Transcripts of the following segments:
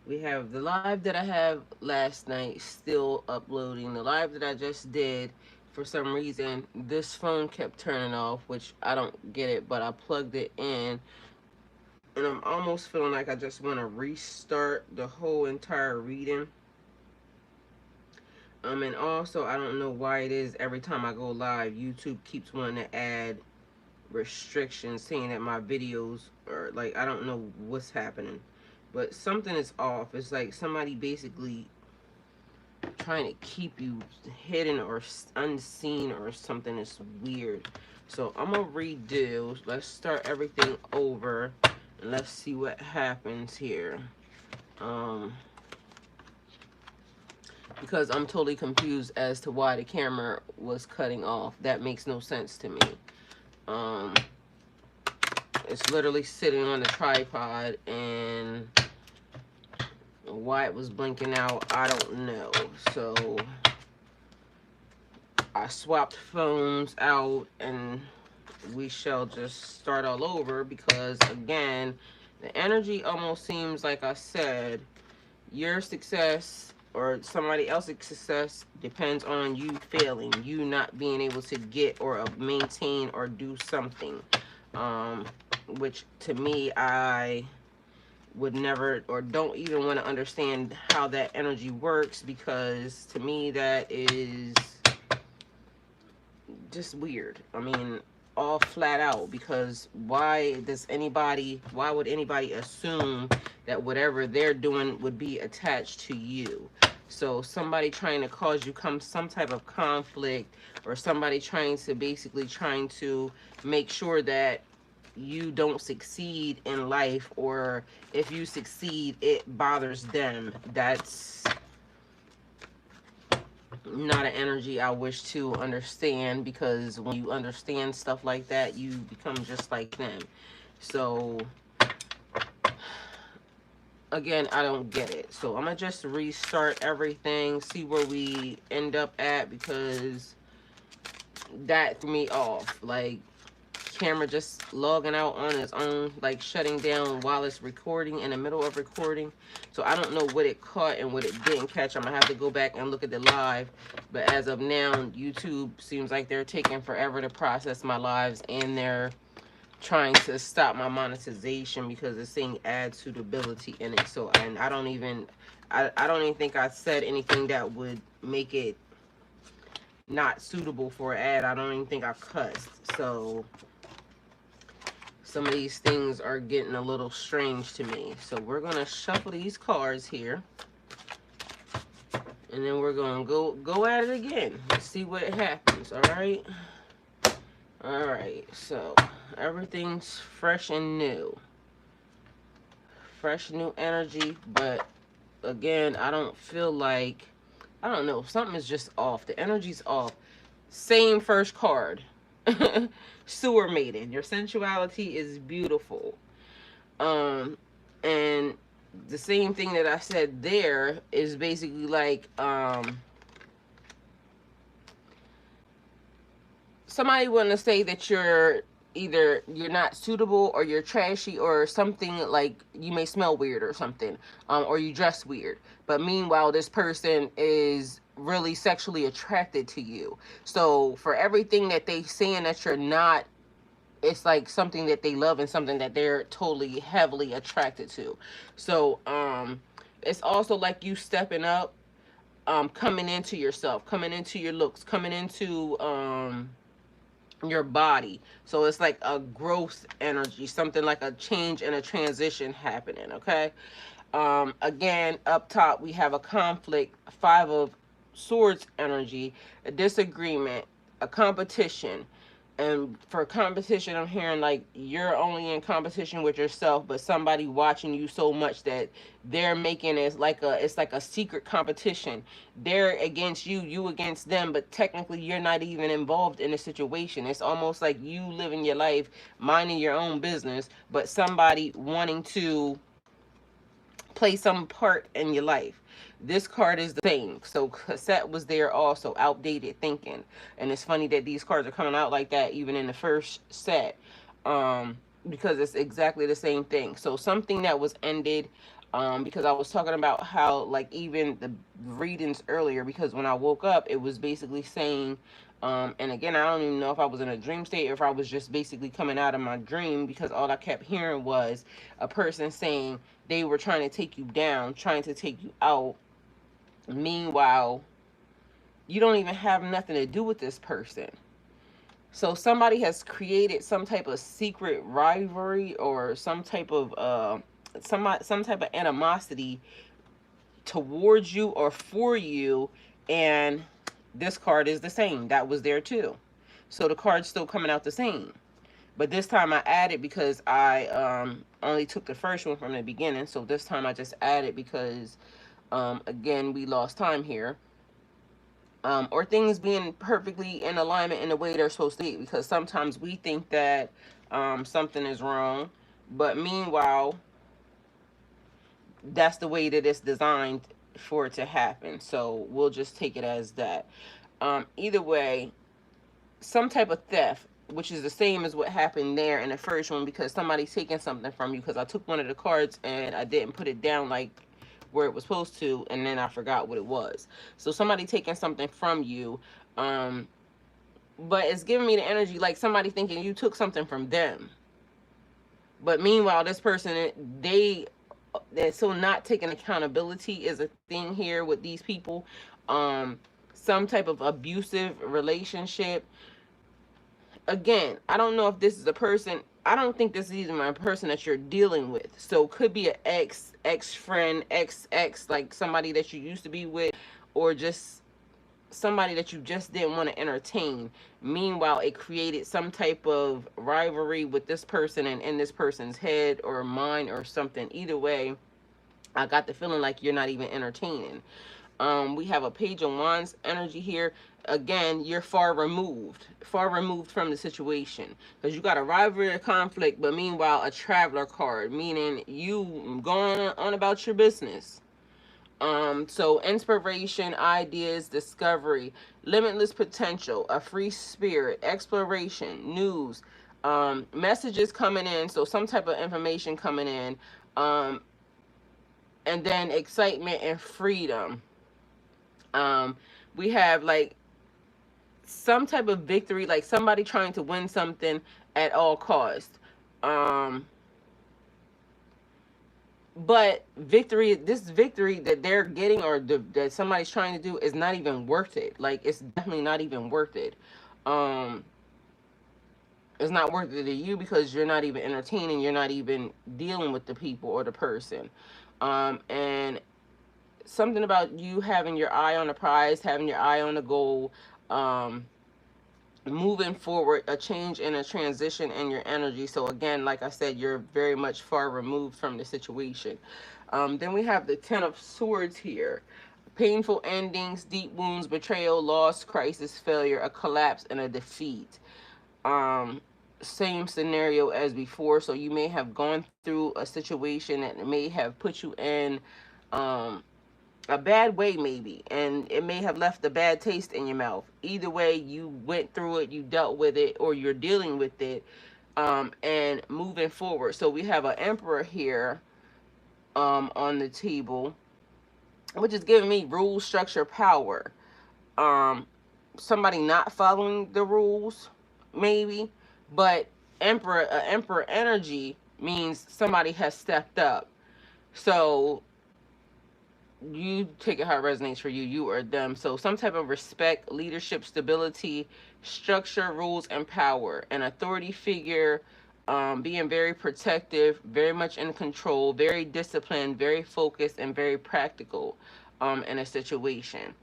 We have the live that I have last night still uploading. The live that I just did, for some reason, this phone kept turning off, which I don't get it, but I plugged it in. And I'm almost feeling like I just want to restart the whole entire reading. And also, I don't know why it is every time I go live, YouTube keeps wanting to add restrictions saying that my videos are like, I don't know what's happening, but something is off. It's like somebody basically trying to keep you hidden or unseen or something. Is weird. So I'm gonna redo. Let's start everything over and let's see what happens here. Um, because I'm totally confused as to why the camera was cutting off. That makes no sense to me. Um, it's literally sitting on the tripod, and why it was blinking out, I don't know. So I swapped phones out, and we shall just start all over because, again, the energy almost seems like I said, your success or somebody else's success depends on you failing, you not being able to get or maintain or do something. Um, which to me, I would never or don't even want to understand how that energy works, because to me that is just weird. I mean, all flat out, because why would anybody assume that whatever they're doing would be attached to you? So somebody trying to cause you come some type of conflict, or somebody trying to make sure that you don't succeed in life, or if you succeed it bothers them. That's not an energy I wish to understand, because when you understand stuff like that, you become just like them. So again, I don't get it. So I'm gonna just restart everything, see where we end up at, because that threw me off. Like, camera just logging out on its own, like shutting down while it's recording, in the middle of recording. So I don't know what it caught and what it didn't catch. I'm gonna have to go back and look at the live. But as of now, YouTube seems like they're taking forever to process my lives, and they're trying to stop my monetization because it's saying ad suitability in it. So, and I don't even think I said anything that would make it not suitable for an ad. I don't even think I cussed. So some of these things are getting a little strange to me. So we're going to shuffle these cards here, and then we're going to go at it again. See what happens, all right? All right, so everything's fresh and new. Fresh new energy, but again, I don't feel like, I don't know, something is just off. The energy's off. Same first card. Sewer maiden. Your sensuality is beautiful. Um, and the same thing that I said there is basically like, somebody want to say that you're not suitable, or you're trashy, or something, like you may smell weird or something, or you dress weird, but meanwhile this person is really sexually attracted to you. So for everything that they saying that you're not, it's like something that they love and something that they're totally heavily attracted to. So it's also like you stepping up, coming into yourself, coming into your looks, coming into your body. So it's like a growth energy, something like a change and a transition happening, okay? Again, up top we have a conflict, five of swords energy, a disagreement, a competition. And for competition, I'm hearing like you're only in competition with yourself, but somebody watching you so much that they're making it's like a secret competition. They're against you, you against them, but technically you're not even involved in the situation. It's almost like you living your life, minding your own business, but somebody wanting to play some part in your life. This card is the same. So cassette was there also, outdated thinking. And it's funny that these cards are coming out like that even in the first set. Because it's exactly the same thing. So something that was ended, Because I was talking about how, like, even the readings earlier, because when I woke up, it was basically saying, and again, I don't even know if I was in a dream state or if I was just basically coming out of my dream, because all I kept hearing was a person saying they were trying to take you down, trying to take you out. Meanwhile, you don't even have nothing to do with this person. So somebody has created some type of secret rivalry or some type of some type of animosity towards you or for you, and this card is the same. That was there too. So the card's still coming out the same. But this time I added because I only took the first one from the beginning. So this time I just added because again, we lost time here. Or things being perfectly in alignment in the way they're supposed to be, because sometimes we think that something is wrong, but meanwhile that's the way that it's designed for it to happen. So we'll just take it as that. Either way, some type of theft, which is the same as what happened there in the first one, because somebody's taking something from you. Because I took one of the cards and I didn't put it down like where it was supposed to, and then I forgot what it was. So somebody taking something from you, um, but it's giving me the energy like somebody thinking you took something from them. But meanwhile, this person, they so not taking accountability is a thing here with these people. Um, some type of abusive relationship. Again, I don't know if this is a person. I don't think this is even a person that you're dealing with. So could be an ex friend, ex, like somebody that you used to be with, or just somebody that you just didn't want to entertain. Meanwhile, it created some type of rivalry with this person and in this person's head or mind or something. Either way, I got the feeling like you're not even entertaining. We have a Page of Wands energy here. Again, you're far removed from the situation, because you got a rivalry or conflict, but meanwhile a traveler card, meaning you going on about your business. So inspiration, ideas, discovery, limitless potential, a free spirit, exploration, news, messages coming in, so some type of information coming in, um, and then excitement and freedom. Um, we have like some type of victory, like somebody trying to win something at all cost. Um, but victory, this victory that they're getting or that somebody's trying to do is not even worth it. Like it's definitely not even worth it. Um, it's not worth it to you because you're not even entertaining. You're not even dealing with the people or the person. And something about you having your eye on the prize, having your eye on the goal, um, moving forward, a change and a transition in your energy. So again, like I said, you're very much far removed from the situation. Then we have the Ten of Swords here. Painful endings, deep wounds, betrayal, loss, crisis, failure, a collapse, and a defeat. Um, Same scenario as before. So you may have gone through a situation that may have put you in um, a bad way, maybe, and it may have left a bad taste in your mouth. Either way, you went through it, you dealt with it, or you're dealing with it, and moving forward. So we have an Emperor here on the table, which is giving me rules, structure, power. Um, Somebody not following the rules, maybe, but emperor energy means somebody has stepped up. So you take it how it resonates for you, you or them. So some type of respect, leadership, stability, structure, rules, and power. An authority figure, being very protective, very much in control, very disciplined, very focused, and very practical in a situation.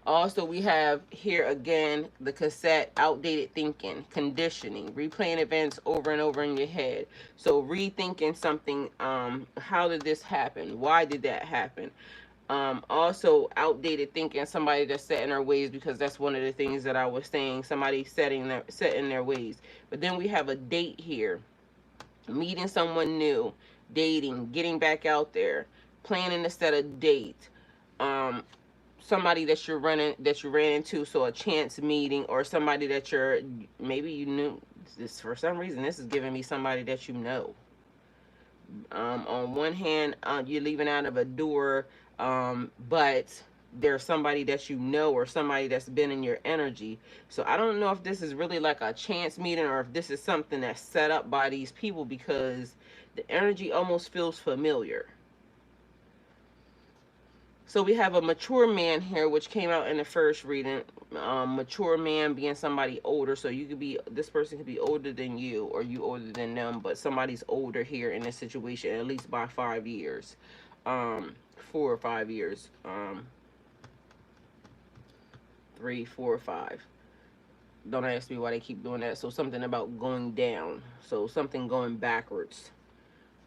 Also, we have here again the cassette, outdated thinking, conditioning, replaying events over and over in your head. So rethinking something, how did this happen? Why did that happen? Also outdated thinking, somebody that's set in their ways, because that's one of the things that I was saying, somebody set in their ways. But then we have a date here, meeting someone new, dating, getting back out there, planning to set a date, um, somebody that you ran into, so a chance meeting, or somebody that maybe you knew this for some reason. This is giving me somebody that you know, On one hand, you're leaving out of a door, but there's somebody that you know or somebody that's been in your energy. So I don't know if this is really like a chance meeting or if this is something that's set up by these people, because the energy almost feels familiar. So we have a mature man here, which came out in the first reading. Mature man being somebody older. So you could be, this person could be older than you or you older than them, but somebody's older here in this situation, at least by 5 years. 4 or 5 years. 3, 4, or 5. Don't ask me why they keep doing that. So something about going down. So something going backwards.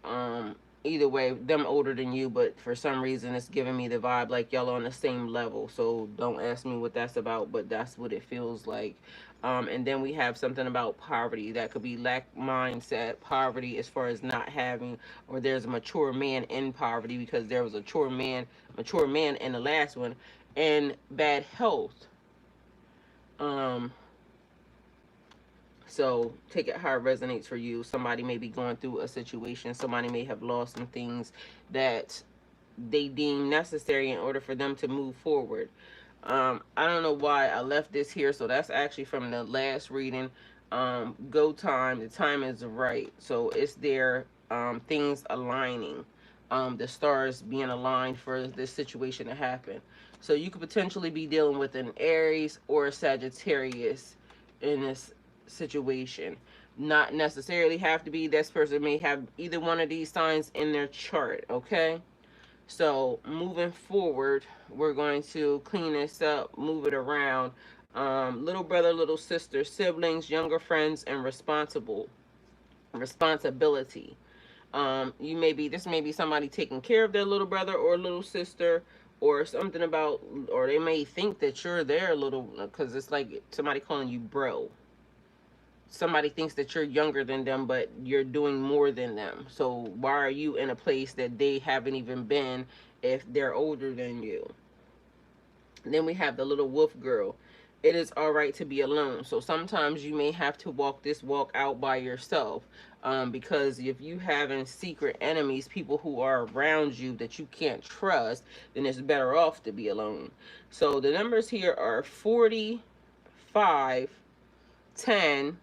Um, Either way, them older than you, but for some reason it's giving me the vibe like y'all on the same level. So don't ask me what that's about, but that's what it feels like. And then we have something about poverty. That could be lack mindset, poverty as far as not having, or there's a mature man in poverty because there was a mature man in the last one, and bad health. Um, So take it how it resonates for you. Somebody may be going through a situation. Somebody may have lost some things that they deem necessary in order for them to move forward. I don't know why I left this here. So that's actually from the last reading. Go time. The time is right. So it's there. Things aligning. The stars being aligned for this situation to happen. So you could potentially be dealing with an Aries or a Sagittarius in this situation. Not necessarily have to be. This person may have either one of these signs in their chart. Okay. So moving forward, we're going to clean this up, move it around. Little brother, little sister, siblings, younger friends, and responsibility. You may be, this may be somebody taking care of their little brother or little sister, or something about, or they may think that you're their little, because it's like somebody calling you bro. Somebody thinks that you're younger than them, but you're doing more than them. So why are you in a place that they haven't even been if they're older than you? And then we have the little wolf girl. It is all right to be alone. So sometimes you may have to walk this walk out by yourself, because if you having secret enemies, people who are around you that you can't trust, then it's better off to be alone. So the numbers here are 40, 5, 10,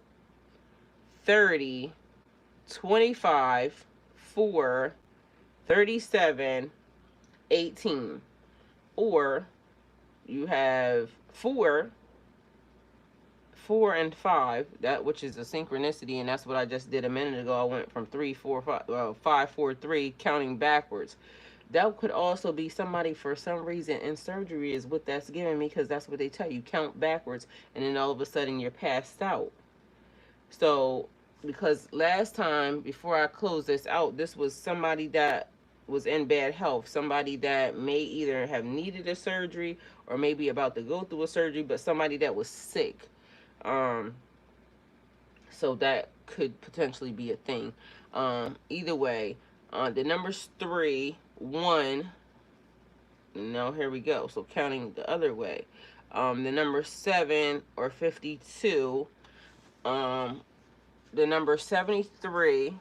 30, 25, 4, 37, 18. Or you have 4 and 5, that which is a synchronicity, and that's what I just did a minute ago. I went from 3, 4, 5, 5, 4, 3, counting backwards. That could also be somebody for some reason in surgery is what that's giving me, because that's what they tell you, count backwards, and then all of a sudden you're passed out. So, because last time, before I close this out, this was somebody that was in bad health, somebody that may either have needed a surgery or maybe about to go through a surgery, but somebody that was sick. Um, so that could potentially be a thing. Either way, the numbers 3, 1. No, here we go. So counting the other way, the number 7 or 52. Um, the number 73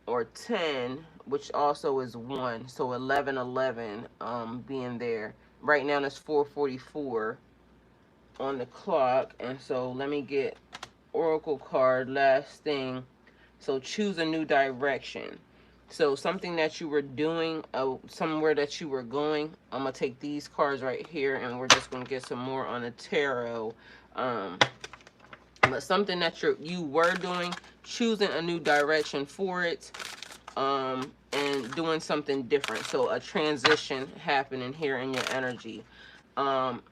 or 10, which also is 1. So 11, 11, being there. Right now it's 4:44 on the clock. And so let me get Oracle card, last thing. So choose a new direction. So something that you were doing, somewhere that you were going. I'm going to take these cards right here and we're just going to get some more on the tarot. But something that you were doing, choosing a new direction for it, and doing something different. So a transition happening here in your energy. um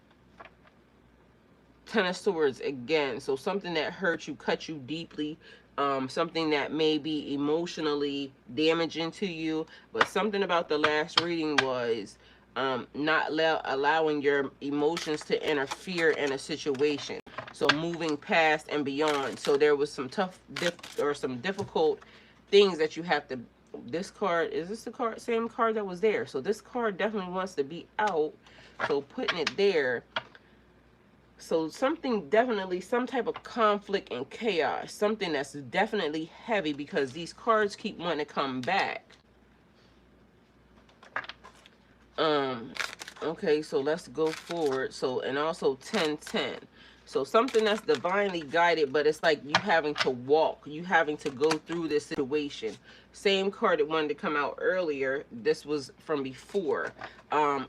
Ten of Swords again. So something that hurt you, cut you deeply, something that may be emotionally damaging to you. But something about the last reading was not allowing your emotions to interfere in a situation. So moving past and beyond. So there was some some difficult things that you have to. This card, is this the card, same card that was there? So this card definitely wants to be out. So putting it there, So something definitely, some type of conflict and chaos, something that's definitely heavy because these cards keep wanting to come back. Um, okay, so let's go forward. So, and also 1010. So something that's divinely guided, but it's like you having to walk, you having to go through this situation. Same card that wanted to come out earlier. This was from before.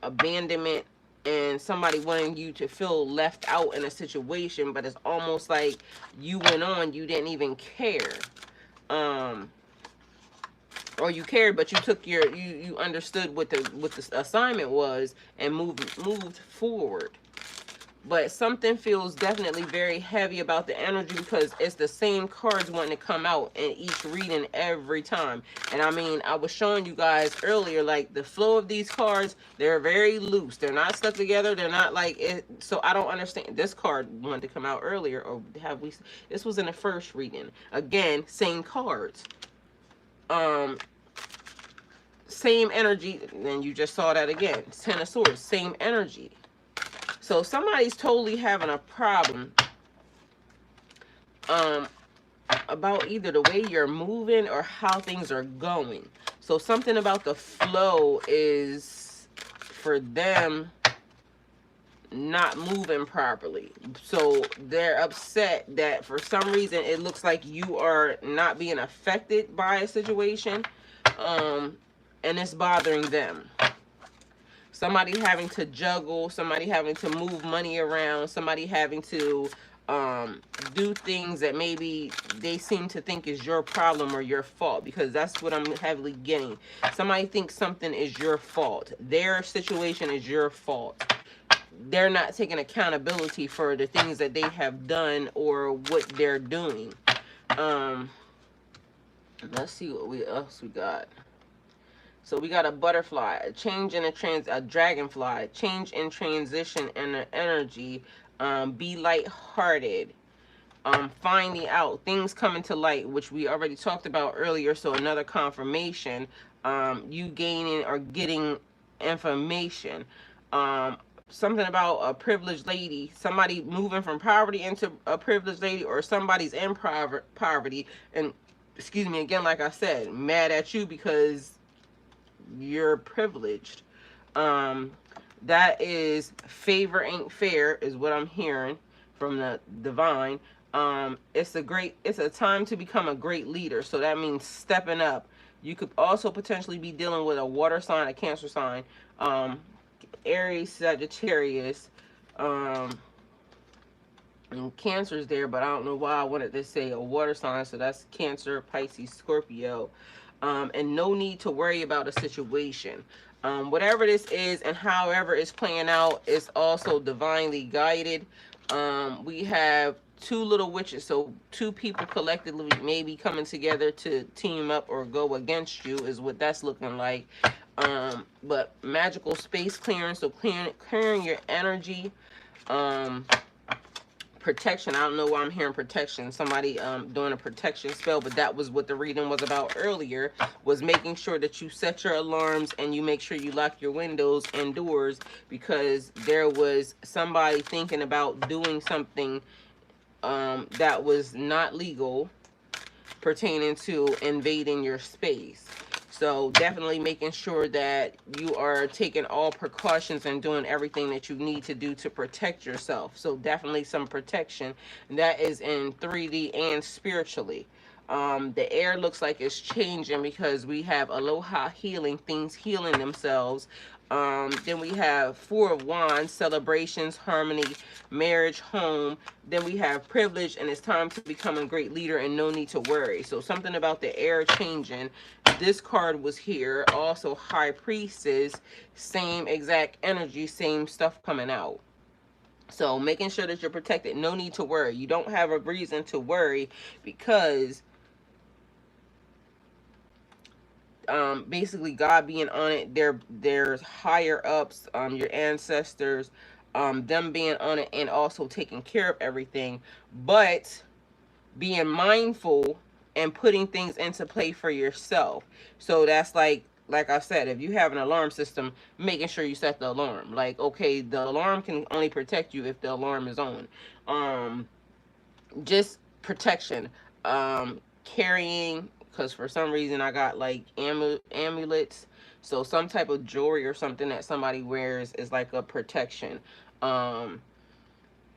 Abandonment and somebody wanting you to feel left out in a situation, but it's almost like you went on, you didn't even care. Um, or you cared, but you took your you understood what the assignment was and moved forward. But something feels definitely very heavy about the energy because it's the same cards wanting to come out in each reading every time. And I mean, I was showing you guys earlier, like the flow of these cards, they're very loose. They're not stuck together. They're not like it. So I don't understand. This card wanted to come out earlier, or have we? This was in the first reading. Again, same cards. Um, Same energy, and you just saw that again. Ten of Swords, same energy. So somebody's totally having a problem um, about either the way you're moving or how things are going. So something about the flow is for them not moving properly. So they're upset that for some reason it looks like you are not being affected by a situation, and it's bothering them. Somebody having to juggle, somebody having to move money around, somebody having to do things that maybe they seem to think is your problem or your fault, because that's what I'm heavily getting. Somebody thinks something is your fault. Their situation is your fault. They're not taking accountability for the things that they have done or what they're doing. Um, let's see what else we got. So we got a butterfly, a change in a dragonfly, change in transition and an energy. Be lighthearted. Finding out things coming to light, which we already talked about earlier. So another confirmation. You gaining or getting information. Something about a privileged lady, somebody moving from poverty into a privileged lady, or somebody's in poverty and, excuse me, again, like I said, mad at you because you're privileged. Um, that is favor ain't fair, is what I'm hearing from the divine. It's a time to become a great leader. So that means stepping up. You could also potentially be dealing with a water sign, a Cancer sign, Aries, Sagittarius, and Cancer's there, but I don't know why I wanted to say a water sign. So that's Cancer, Pisces, Scorpio. And no need to worry about a situation. Whatever this is and however it's playing out is also divinely guided. We have two little witches, so two people collectively maybe coming together to team up or go against you is what that's looking like. But magical space clearing, so clearing your energy. Protection, I don't know why I'm hearing protection. Somebody doing a protection spell, but that was what the reading was about earlier, was making sure that you set your alarms and you make sure you lock your windows and doors, because there was somebody thinking about doing something that was not legal pertaining to invading your space. So definitely making sure that you are taking all precautions and doing everything that you need to do to protect yourself. So definitely some protection. That is in 3D and spiritually. The air looks like it's changing because we have aloha healing, things healing themselves. Then we have Four of Wands, celebrations, harmony, marriage, home. Then we have privilege, and it's time to become a great leader and no need to worry. So something about the air changing. This card was here. Also High Priestess, same exact energy, same stuff coming out. So making sure that you're protected. No need to worry. You don't have a reason to worry because basically God being on it, there's higher ups, your ancestors, them being on it and also taking care of everything, but being mindful and putting things into play for yourself. So that's like like I said, if you have an alarm system, making sure you set the alarm. Like, okay, the alarm can only protect you if the alarm is on. Um, just protection. Carrying, because for some reason I got like amulets. So some type of jewelry or something that somebody wears is like a protection. Um,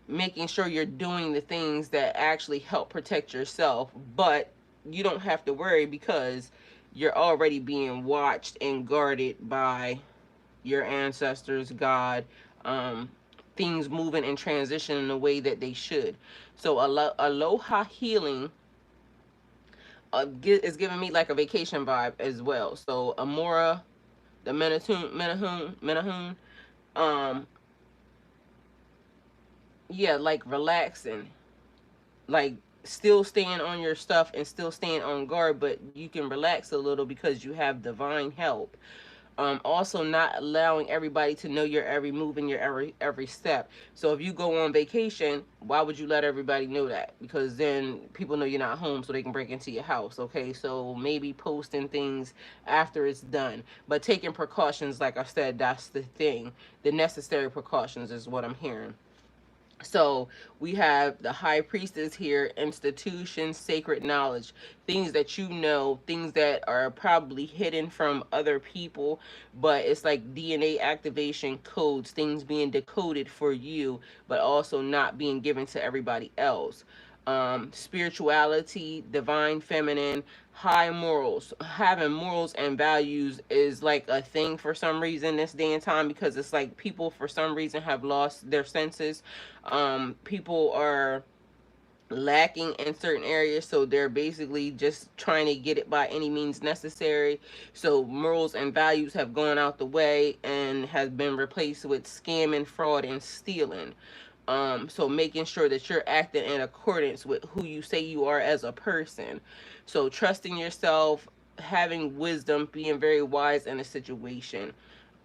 Making sure you're doing the things that actually help protect yourself, but you don't have to worry because you're already being watched and guarded by your ancestors, God, um, things moving and transitioning in the way that they should. So aloha healing is giving me like a vacation vibe as well. So Amora, the Menahun, um, yeah, like relaxing, like still staying on your stuff and still staying on guard, but you can relax a little because you have divine help. Also not allowing everybody to know your every move and your every step. So if you go on vacation, why would you let everybody know that? Because then people know you're not home, so they can break into your house. Okay, so maybe posting things after it's done, but taking precautions, like I said, that's the thing. The necessary precautions is what I'm hearing. So we have the high priestess here, institutions, sacred knowledge, things that you know, things that are probably hidden from other people, but it's like DNA activation codes, things being decoded for you, but also not being given to everybody else. Spirituality, divine feminine, high morals. Having morals and values is like a thing for some reason this day and time, because it's like people for some reason have lost their senses. People are lacking in certain areas, so they're basically just trying to get it by any means necessary. So morals and values have gone out the way and has been replaced with scamming, fraud, and stealing. So making sure that you're acting in accordance with who you say you are as a person. So trusting yourself, having wisdom, being very wise in a situation.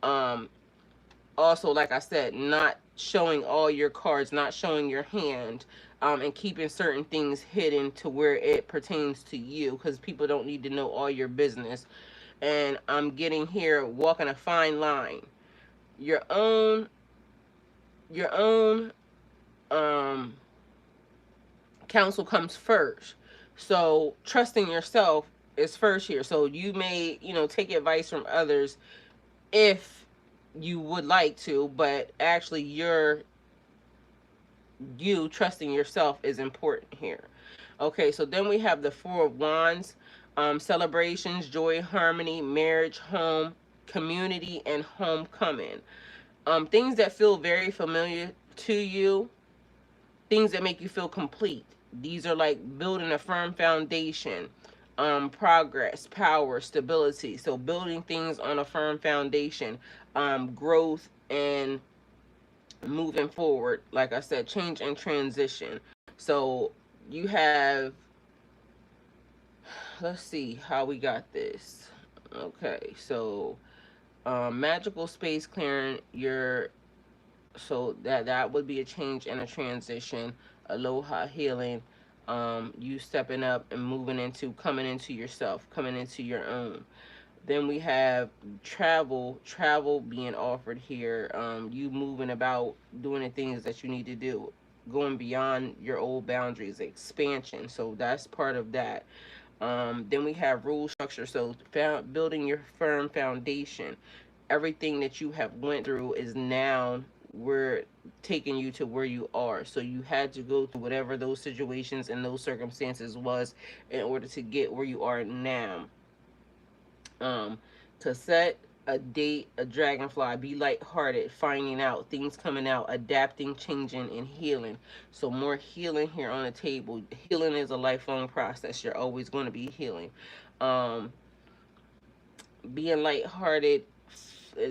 um Also, like I said, not showing all your cards, not showing your hand, and keeping certain things hidden to where it pertains to you, because people don't need to know all your business. And I'm getting here walking a fine line. Your own, your own um, counsel comes first. So trusting yourself is first here. So you may, take advice from others if you would like to, but actually you trusting yourself is important here. Okay, so then we have the Four of Wands, celebrations, joy, harmony, marriage, home, community, and homecoming. Things that feel very familiar to you, things that make you feel complete. These are like building a firm foundation, progress, power, stability. So building things on a firm foundation, growth, and moving forward. Like I said, change and transition. So you have, let's see how we got this. Okay, so magical space clearing your, so that would be a change and a transition. Aloha healing, you stepping up and moving into, coming into yourself, coming into your own. Then we have travel being offered here. You moving about, doing the things that you need to do, going beyond your old boundaries, expansion. So that's part of that. Then we have rule structure. So building your firm foundation. Everything that you have went through is now, we're taking you to where you are. So you had to go through whatever those situations and those circumstances was in order to get where you are now. um to set a date, a dragonfly, be lighthearted, finding out things, coming out, adapting, changing, and healing. So more healing here on the table. Healing is a lifelong process. You're always going to be healing. um Being lighthearted,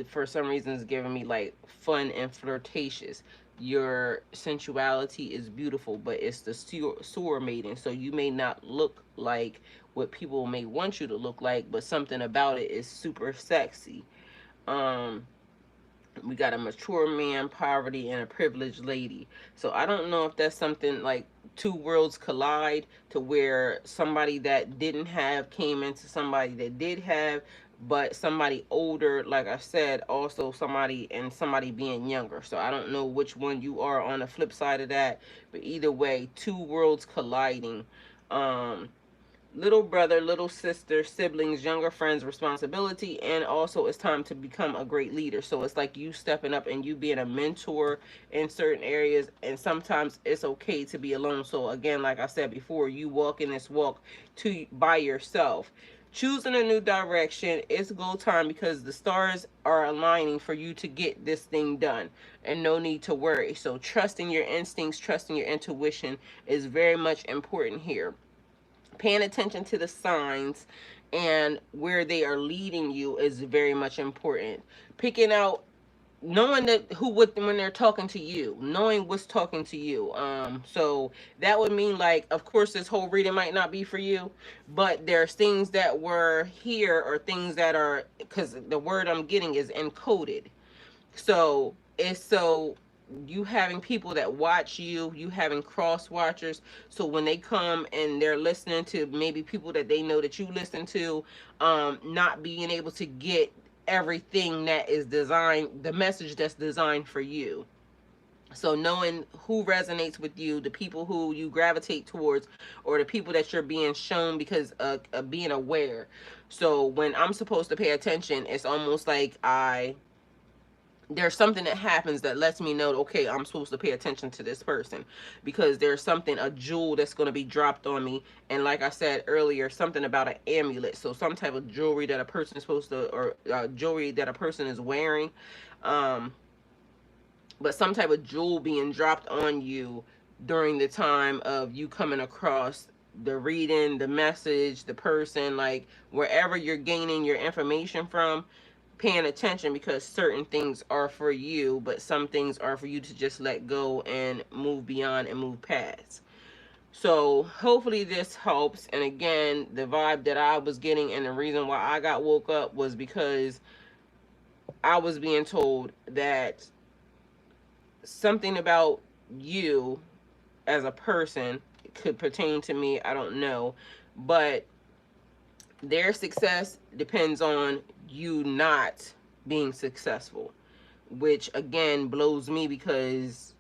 for some reason, is giving me like fun and flirtatious. Your sensuality is beautiful, but it's the sewer maiden. So you may not look like what people may want you to look like, but something about it is super sexy. Um, We got a mature man, poverty, and a privileged lady. So I don't know if that's something like two worlds collide to where somebody that didn't have came into somebody that did have, but somebody older, like I said, also somebody and somebody being younger. So I don't know which one you are on the flip side of that, but either way, two worlds colliding. Um, Little brother, little sister, siblings, younger friends, responsibility, and also it's time to become a great leader. So it's like you stepping up and you being a mentor in certain areas, and sometimes it's okay to be alone. So again, like I said before, you walk in this walk to by yourself. Choosing a new direction, it's go time because the stars are aligning for you to get this thing done and no need to worry. So trusting your instincts, trusting your intuition is very much important here. Paying attention to the signs and where they are leading you is very much important. Picking out, knowing that who would when they're talking to you, knowing what's talking to you. So that would mean, like, of course this whole reading might not be for you, but there's things that were here or things that are, because the word I'm getting is encoded. So it's so you having people that watch you, you having cross watchers. So when they come and they're listening to maybe people that they know that you listen to, not being able to get everything that is designed, the message that's designed for you. So knowing who resonates with you, the people who you gravitate towards, or the people that you're being shown because of being aware. So when I'm supposed to pay attention, it's almost like there's something that happens that lets me know, okay, I'm supposed to pay attention to this person because there's something, a jewel that's going to be dropped on me. And like I said earlier, something about an amulet. So some type of jewelry that a person is supposed to, or jewelry that a person is wearing. Um, but some type of jewel being dropped on you during the time of you coming across the reading, the message, the person, like wherever you're gaining your information from, paying attention because certain things are for you, but some things are for you to just let go and move beyond and move past. So hopefully this helps. And again, the vibe that I was getting and the reason why I got woke up was because I was being told that something about you as a person could pertain to me. I don't know. But their success depends on you not being successful, which again blows me because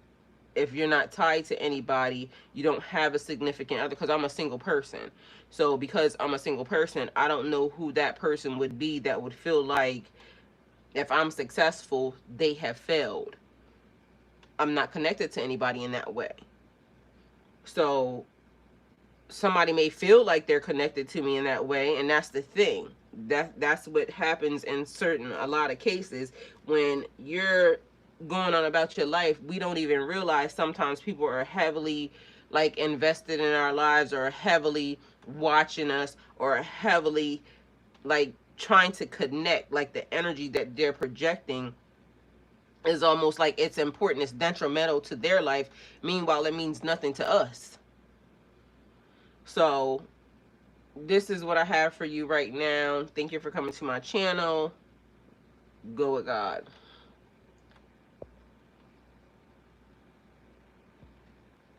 if you're not tied to anybody, you don't have a significant other, because I'm a single person. So because I'm a single person, I don't know who that person would be that would feel like if I'm successful, they have failed. I'm not connected to anybody in that way. So somebody may feel like they're connected to me in that way, and that's the thing. That's what happens in certain, a lot of cases when you're going on about your life. We don't even realize sometimes people are heavily like invested in our lives, or heavily watching us, or heavily like trying to connect, like the energy that they're projecting is almost like it's important, it's detrimental to their life. Meanwhile, it means nothing to us. So this is what I have for you right now. Thank you for coming to my channel. Go with God.